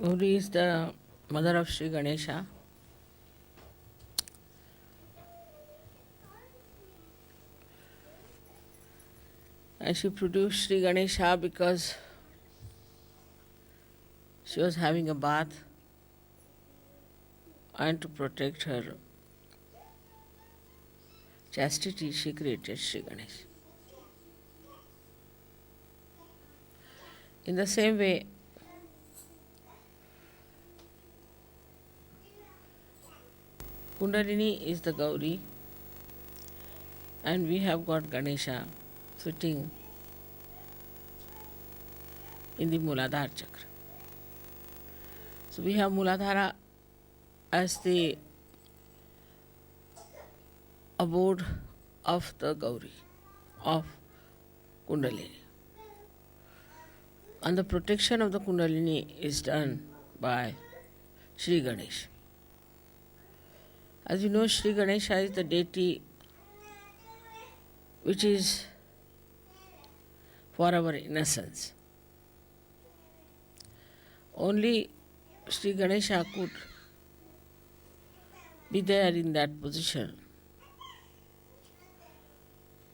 Gauri is the mother of Shri Ganesha. And she produced Shri Ganesha because she was having a bath, and to protect her chastity, she created Shri Ganesha. In the same way, Kundalini is the Gauri, and we have got Ganesha sitting in the Muladhara chakra. So we have Muladhara as the abode of the Gauri, of Kundalini. And the protection of the Kundalini is done by Shri Ganesha. As you know, Shri Ganesha is the deity which is for our innocence. Only Shri Ganesha could be there in that position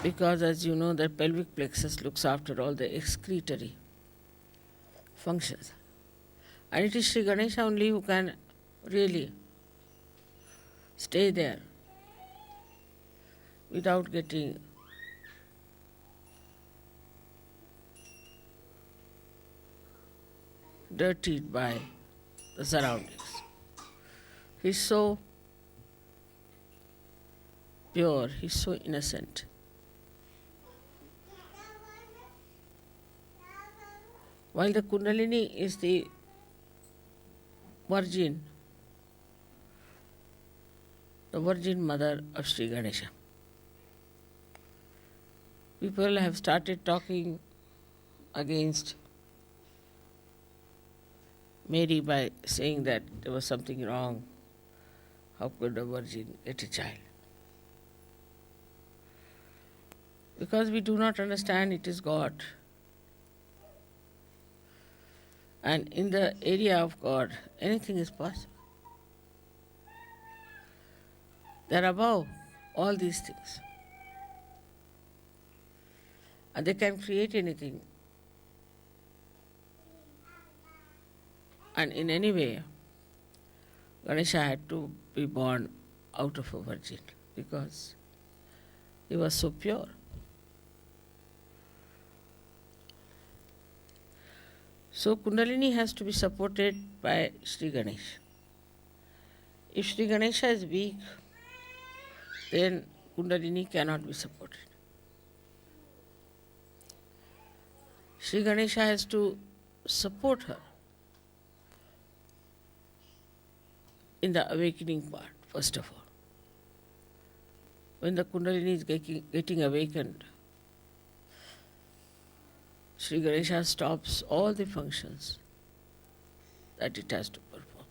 because, as you know, the pelvic plexus looks after all the excretory functions. And it is Shri Ganesha only who can really stay there without getting dirtied by the surroundings. He's so pure, he's so innocent. While the Kundalini is the virgin mother of Sri Ganesha. People have started talking against Mary by saying that there was something wrong. How could a virgin get a child? Because we do not understand it is God. And in the area of God, anything is possible. They're above all these things. And they can create anything. And in any way, Ganesha had to be born out of a virgin because he was so pure. So Kundalini has to be supported by Sri Ganesha. If Sri Ganesha is weak, then Kundalini cannot be supported. Sri Ganesha has to support her in the awakening part, first of all. When the Kundalini is getting awakened, Sri Ganesha stops all the functions that it has to perform.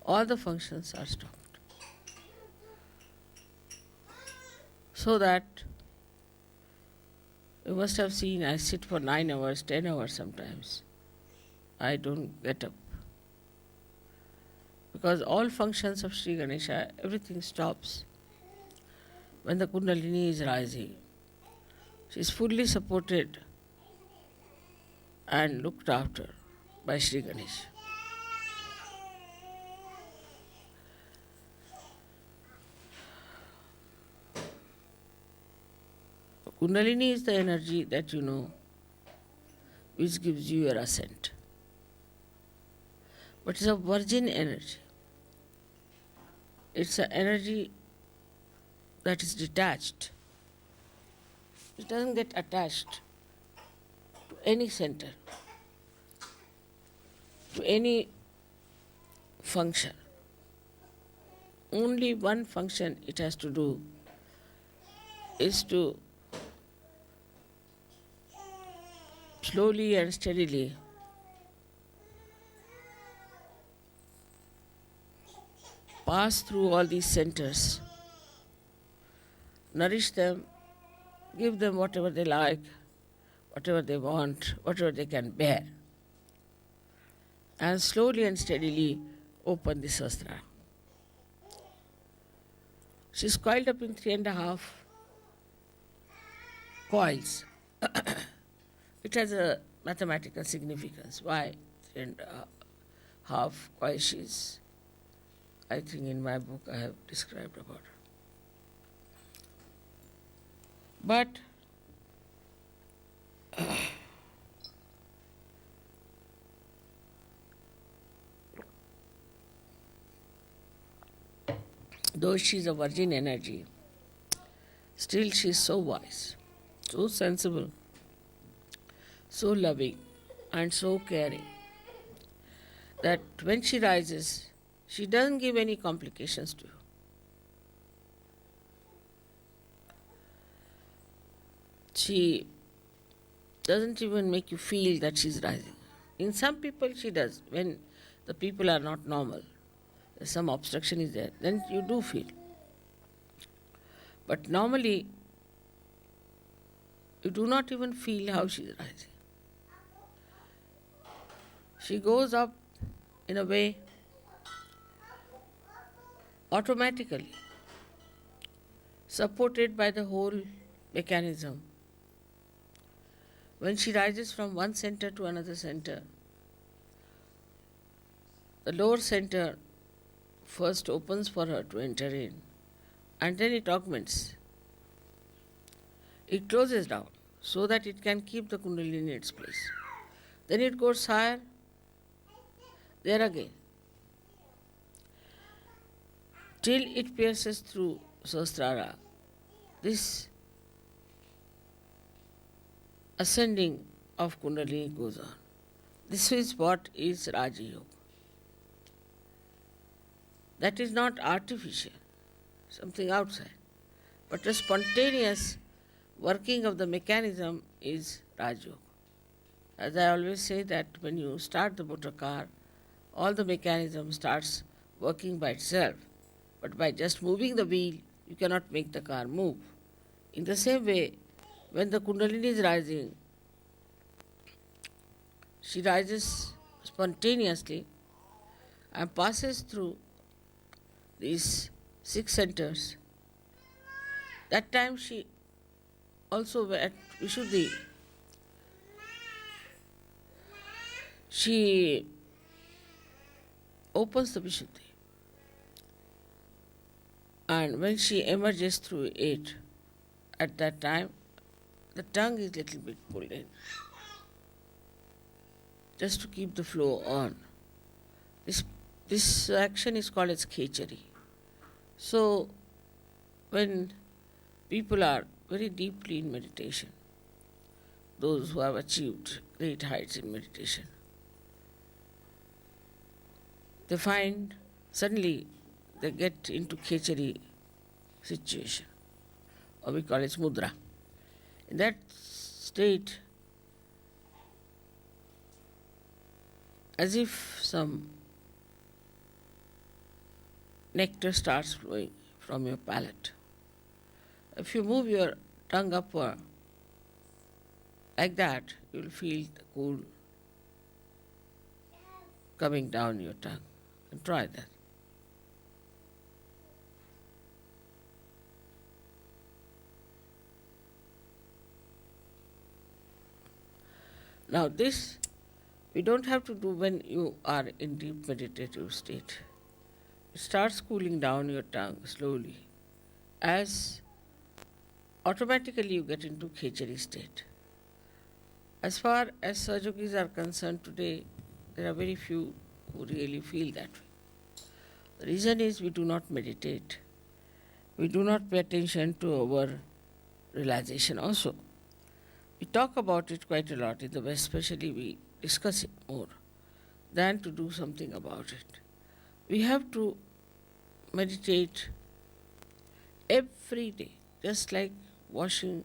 All the functions are stopped. So that you must have seen I sit for 9 hours, 10 hours sometimes. I don't get up. Because all functions of Sri Ganesha, everything stops when the Kundalini is rising. She is fully supported and looked after by Sri Ganesha. Kundalini is the energy that you know which gives you your ascent. But it's a virgin energy. It's an energy that is detached. It doesn't get attached to any center, to any function. Only one function it has to do is to slowly and steadily pass through all these centers, nourish them, give them whatever they like, whatever they want, whatever they can bear, and slowly and steadily open the sastra. She's coiled up in 3.5 coils. It has a mathematical significance. Why 3.5 coils? She's, I think in my book I have described about her. But though she's a virgin energy, still she's so wise, so sensible, so loving, and so caring that when she rises, she doesn't give any complications to you. She doesn't even make you feel that she's rising. In some people, she does. When the people are not normal, some obstruction is there, then you do feel. But normally, you do not even feel how she is rising. She goes up in a way automatically, supported by the whole mechanism. When she rises from one center to another center, the lower center first opens for her to enter in, and then it augments. It closes down so that it can keep the Kundalini in its place. Then it goes higher, there again, till it pierces through Sahasrara. This ascending of Kundalini goes on. This is what is Raja Yoga. That is not artificial, something outside, but a spontaneous working of the mechanism is Raja Yoga. As I always say that when you start the motor car, all the mechanism starts working by itself, but by just moving the wheel, you cannot make the car move. In the same way, when the Kundalini is rising, she rises spontaneously and passes through these 6 centers. That time she also at Vishuddhi, she opens the Vishuddhi. And when she emerges through 8, at that time, the tongue is little bit pulled in, just to keep the flow on. This action is called as khechari. So, when people are very deeply in meditation, those who have achieved great heights in meditation, they find suddenly they get into khechari situation, or we call it mudra. In that state, as if some nectar starts flowing from your palate. If you move your tongue upward like that, you will feel the cool coming down your tongue. And try that. Now this we don't have to do when you are in deep meditative state. It starts cooling down your tongue slowly as automatically you get into khechari state. As far as Sahajogis are concerned today, there are very few who really feel that way. The reason is we do not meditate. We do not pay attention to our realization also. We talk about it quite a lot in the West, especially we discuss it more than to do something about it. We have to meditate every day, just like washing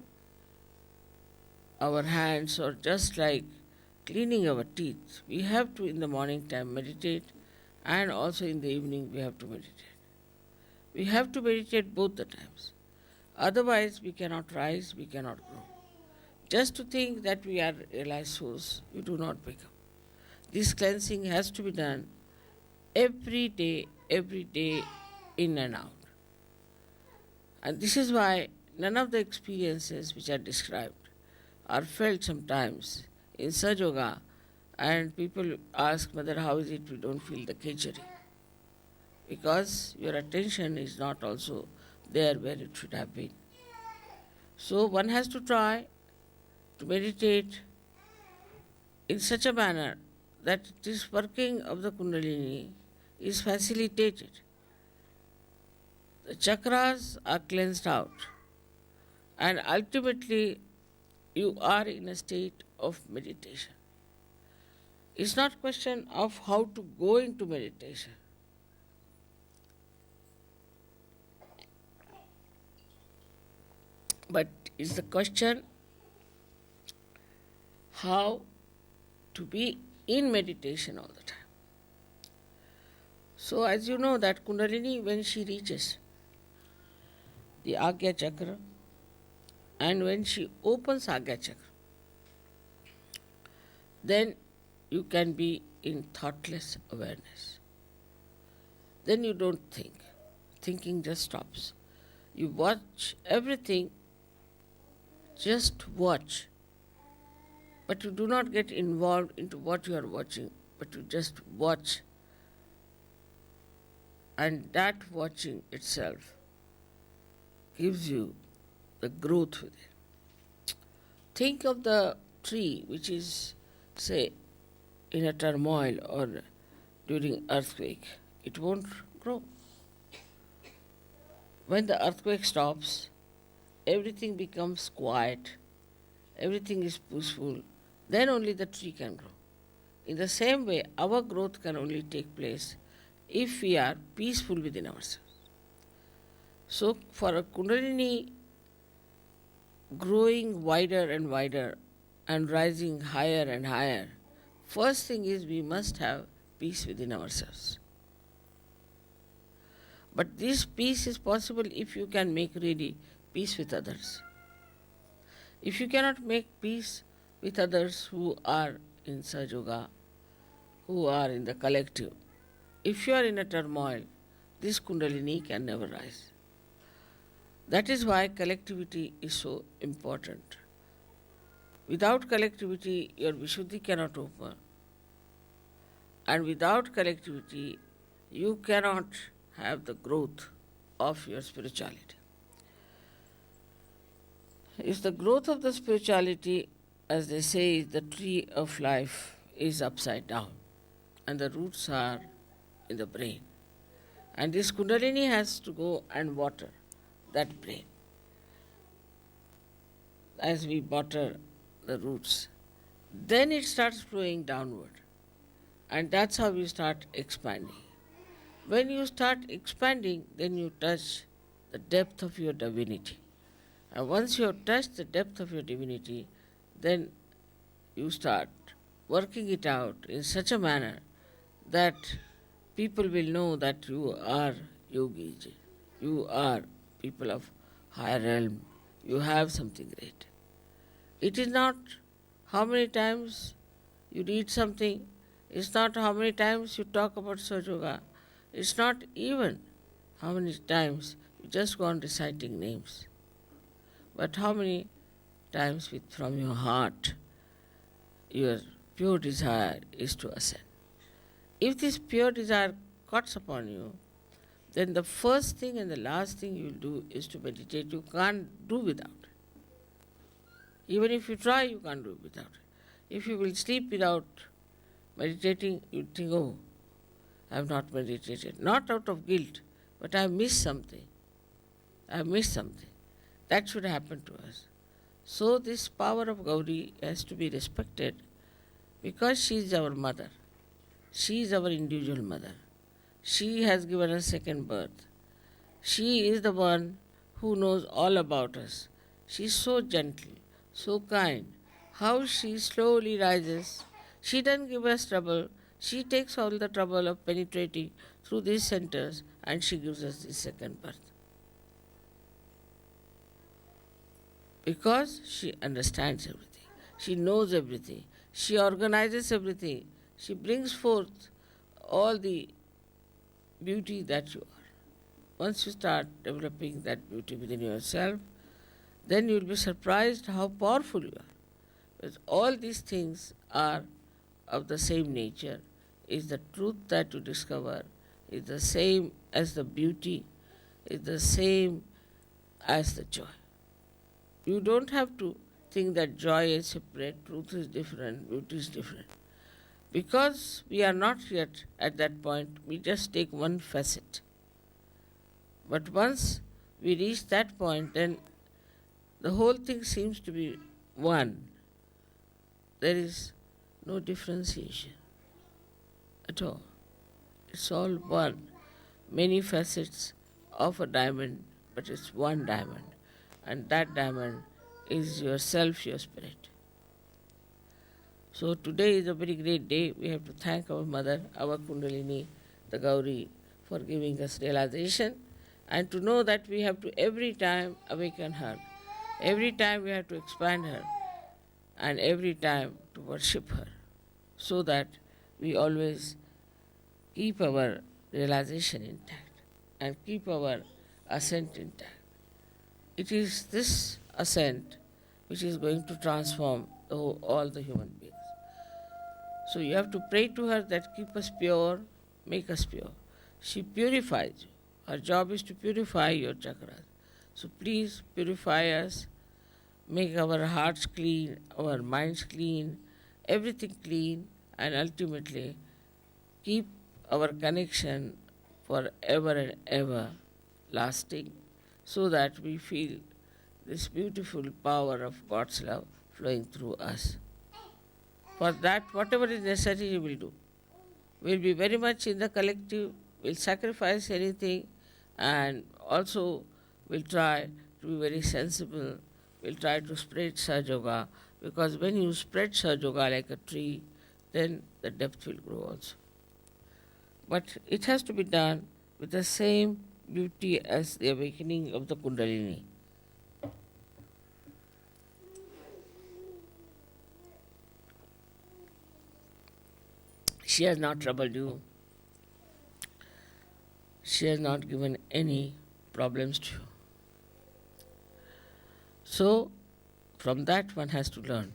our hands or just like cleaning our teeth. We have to in the morning time meditate, and also in the evening we have to meditate. We have to meditate both the times. Otherwise we cannot rise, we cannot grow. Just to think that we are realized souls, we do not become. This cleansing has to be done every day, in and out. And this is why none of the experiences which are described are felt sometimes in Sahaja Yoga, and people ask, Mother, how is it we don't feel the khichdi? Because your attention is not also there where it should have been. So one has to try to meditate in such a manner that this working of the Kundalini is facilitated. The chakras are cleansed out, and ultimately you are in a state of meditation. It's not a question of how to go into meditation. But it's the question how to be in meditation all the time. So as you know that Kundalini, when she reaches the Agya Chakra, and when she opens Agya Chakra, then you can be in thoughtless awareness. Then you don't think. Thinking just stops. You watch everything, just watch. But you do not get involved into what you are watching, but you just watch. And that watching itself gives you the growth within. Think of the tree which is, say, in a turmoil or during earthquake. It won't grow. When the earthquake stops, everything becomes quiet, everything is peaceful, then only the tree can grow. In the same way, our growth can only take place if we are peaceful within ourselves. So for a Kundalini growing wider and wider and rising higher and higher, first thing is we must have peace within ourselves. But this peace is possible if you can make really peace with others. If you cannot make peace with others who are in Sahaja Yoga, who are in the collective, if you are in a turmoil, this Kundalini can never rise. That is why collectivity is so important. Without collectivity, your Vishuddhi cannot open. And without collectivity, you cannot have the growth of your spirituality. If the growth of the spirituality, as they say, the tree of life is upside down and the roots are in the brain. And this Kundalini has to go and water that brain. As we water the roots, then it starts flowing downward. And that's how you start expanding. When you start expanding, then you touch the depth of your divinity. And once you have touched the depth of your divinity, then you start working it out in such a manner that people will know that you are yogis, you are people of higher realm, you have something great. It is not how many times you read something, it's not how many times you talk about Sahaja Yoga, it's not even how many times you just go on reciting names, but how many times from your heart your pure desire is to ascend. If this pure desire cuts upon you, then the first thing and the last thing you will do is to meditate. You can't do without it. Even if you try, you can't do without it. If you will sleep without meditating, you think, oh, I have not meditated. Not out of guilt, but I have missed something. I have missed something. That should happen to us. So this power of Gauri has to be respected because she is our mother. She is our individual mother. She has given us second birth. She is the one who knows all about us. She is so gentle, so kind. How she slowly rises. She doesn't give us trouble. She takes all the trouble of penetrating through these centers and she gives us this second birth. Because she understands everything. She knows everything. She organizes everything She brings forth all the beauty that you are. Once you start developing that beauty within yourself, then you will be surprised how powerful you are. Because all these things are of the same nature. Is the truth that you discover is the same as the beauty, is the same as the joy. You don't have to think that joy is separate, truth is different, beauty is different. Because we are not yet at that point, we just take one facet. But once we reach that point, then the whole thing seems to be one. There is no differentiation at all. It's all one. Many facets of a diamond, but it's one diamond. And that diamond is yourself, your spirit. So today is a very great day. We have to thank our mother, our Kundalini, the Gauri, for giving us realization, and to know that we have to every time awaken her. Every time we have to expand her, and every time to worship her, so that we always keep our realization intact and keep our ascent intact. It is this ascent which is going to transform all the human beings. So you have to pray to her that keep us pure, make us pure. She purifies you. Her job is to purify your chakras. So please purify us, make our hearts clean, our minds clean, everything clean, and ultimately keep our connection forever and ever lasting, so that we feel this beautiful power of God's love flowing through us. For that, whatever is necessary, we will do. We'll be very much in the collective, we'll sacrifice anything, and also we'll try to be very sensible. We'll try to spread Sahaja Yoga, because when you spread Sahaja Yoga like a tree, then the depth will grow also. But it has to be done with the same beauty as the awakening of the Kundalini. She has not troubled you. She has not given any problems to you. So, from that one has to learn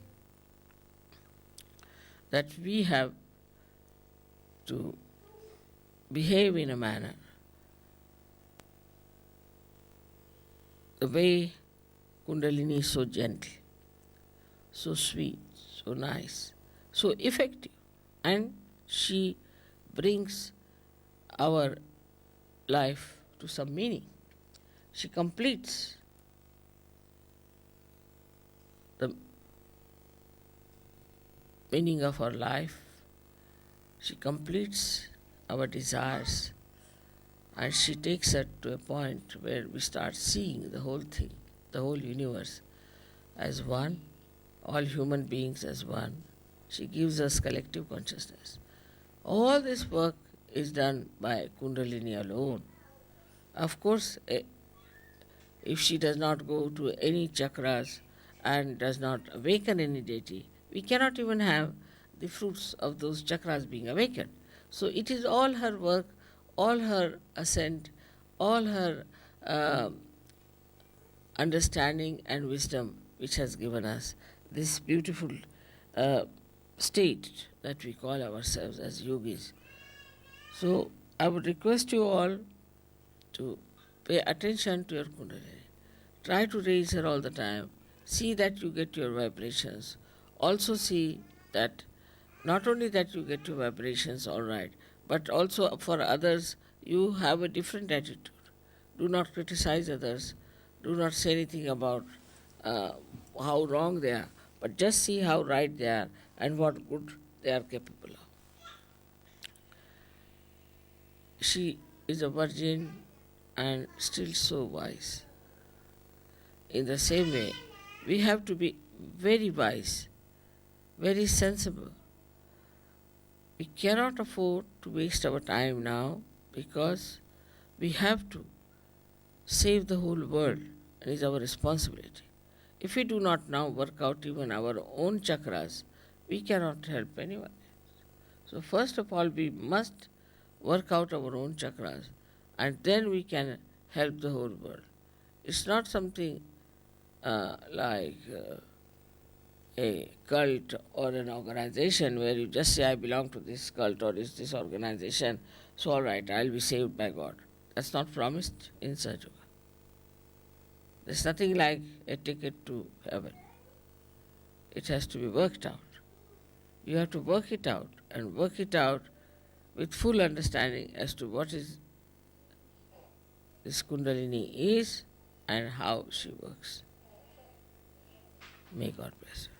that we have to behave in a manner the way Kundalini is so gentle, so sweet, so nice, so effective, and she brings our life to some meaning. She completes the meaning of our life. She completes our desires, and she takes us to a point where we start seeing the whole thing, the whole universe as one, all human beings as one. She gives us collective consciousness. All this work is done by Kundalini alone. Of course, if she does not go to any chakras and does not awaken any deity, we cannot even have the fruits of those chakras being awakened. So it is all her work, all her ascent, all her understanding and wisdom which has given us this beautiful state that we call ourselves as yogis. So I would request you all to pay attention to your Kundalini. Try to raise her all the time. See that you get your vibrations. Also see that not only that you get your vibrations all right, but also for others you have a different attitude. Do not criticize others. Do not say anything about how wrong they are, but just see how right they are and what good they are capable of. She is a virgin and still so wise. In the same way, we have to be very wise, very sensible. We cannot afford to waste our time now, because we have to save the whole world, and it is our responsibility. If we do not now work out even our own chakras, we cannot help anyone. So first of all, we must work out our own chakras, and then we can help the whole world. It's not something like a cult or an organization where you just say, I belong to this cult or this organization, so all right, I'll be saved by God. That's not promised in Sahaja Yoga. There's nothing like a ticket to heaven. It has to be worked out. You have to work it out, and work it out with full understanding as to what is this Kundalini is and how she works. May God bless you.